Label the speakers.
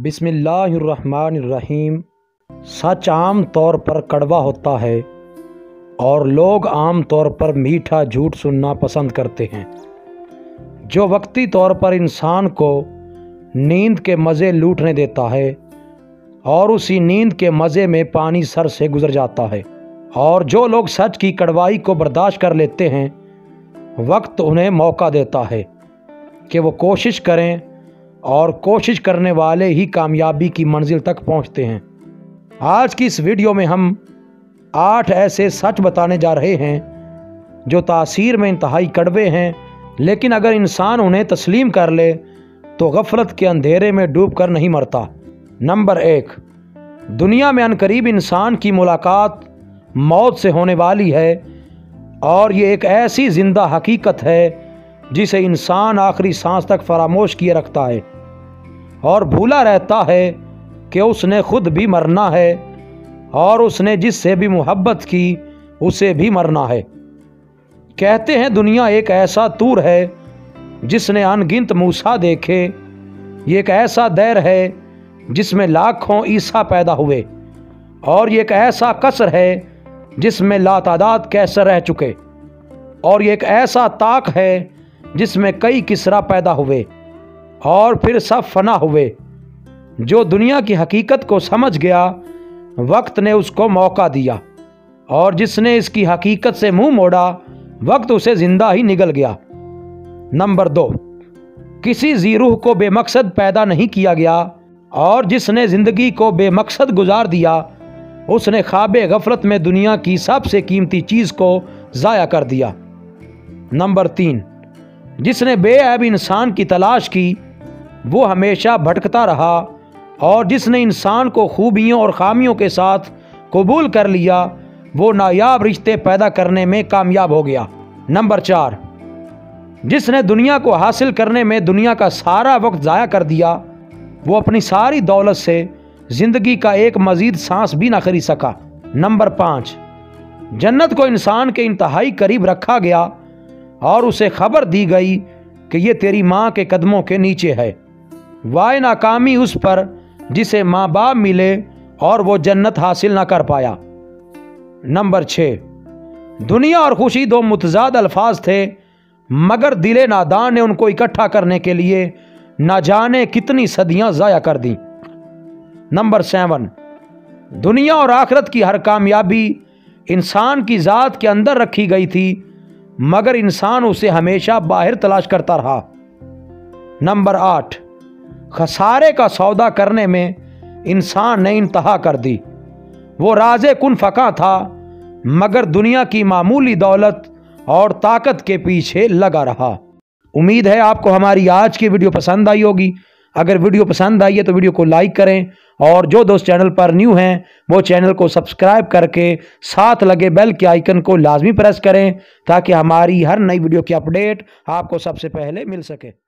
Speaker 1: बिस्मिल्लाहिर्रहमानिर्रहीम। सच आम तौर पर कड़वा होता है और लोग आम तौर पर मीठा झूठ सुनना पसंद करते हैं, जो वक्ती तौर पर इंसान को नींद के मज़े लूटने देता है और उसी नींद के मज़े में पानी सर से गुज़र जाता है। और जो लोग सच की कड़वाई को बर्दाश्त कर लेते हैं, वक्त उन्हें मौका देता है कि वो कोशिश करें और कोशिश करने वाले ही कामयाबी की मंजिल तक पहुंचते हैं। आज की इस वीडियो में हम 8 ऐसे सच बताने जा रहे हैं जो तासीर में इंतहाई कड़वे हैं, लेकिन अगर इंसान उन्हें तस्लीम कर ले तो गफलत के अंधेरे में डूब कर नहीं मरता। नंबर 1, दुनिया में अनकरीब इंसान की मुलाकात मौत से होने वाली है और ये एक ऐसी ज़िंदा हकीकत है जिसे इंसान आखिरी सांस तक फरामोश किए रखता है और भूला रहता है कि उसने खुद भी मरना है और उसने जिससे भी मोहब्बत की उसे भी मरना है। कहते हैं दुनिया एक ऐसा तूर है जिसने अनगिनत मूसा देखे, ये एक ऐसा दैर है जिसमें लाखों ईसा पैदा हुए और ये एक ऐसा कसर है जिसमें लातादाद कैसर रह चुके, और ये एक ऐसा ताक है जिसमें कई किसरा पैदा हुए और फिर सब फना हुए। जो दुनिया की हकीकत को समझ गया, वक्त ने उसको मौका दिया, और जिसने इसकी हकीकत से मुंह मोड़ा, वक्त उसे जिंदा ही निगल गया। नंबर 2, किसी ज़ीरूह को बेमकसद पैदा नहीं किया गया और जिसने ज़िंदगी को बेमकसद गुजार दिया, उसने ख्वाबे गफलत में दुनिया की सबसे कीमती चीज़ को ज़ाया कर दिया। नंबर 3, जिसने बेऐब इंसान की तलाश की वो हमेशा भटकता रहा, और जिसने इंसान को खूबियों और खामियों के साथ कबूल कर लिया वो नायाब रिश्ते पैदा करने में कामयाब हो गया। नंबर 4, जिसने दुनिया को हासिल करने में दुनिया का सारा वक्त ज़ाया कर दिया, वो अपनी सारी दौलत से ज़िंदगी का एक मज़ीद सांस भी ना खरीद सका। नंबर 5, जन्नत को इंसान के इंतहाई करीब रखा गया और उसे खबर दी गई कि ये तेरी माँ के कदमों के नीचे है। वाय नाकामी उस पर जिसे माँ बाप मिले और वो जन्नत हासिल ना कर पाया। नंबर 6, दुनिया और खुशी दो मुतजाद अल्फाज थे, मगर दिले नादान ने उनको इकट्ठा करने के लिए ना जाने कितनी सदियां ज़ाया कर दी। नंबर 7, दुनिया और आखिरत की हर कामयाबी इंसान की ज़ात के अंदर रखी गई थी, मगर इंसान उसे हमेशा बाहर तलाश करता रहा। नंबर 8, खसारे का सौदा करने में इंसान ने इंतहा कर दी। वो राज़े कुन फ़का था, मगर दुनिया की मामूली दौलत और ताकत के पीछे लगा रहा। उम्मीद है आपको हमारी आज की वीडियो पसंद आई होगी। अगर वीडियो पसंद आई है तो वीडियो को लाइक करें, और जो दोस्त चैनल पर न्यू हैं वो चैनल को सब्सक्राइब करके साथ लगे बेल के आइकन को लाजमी प्रेस करें ताकि हमारी हर नई वीडियो की अपडेट आपको सबसे पहले मिल सके।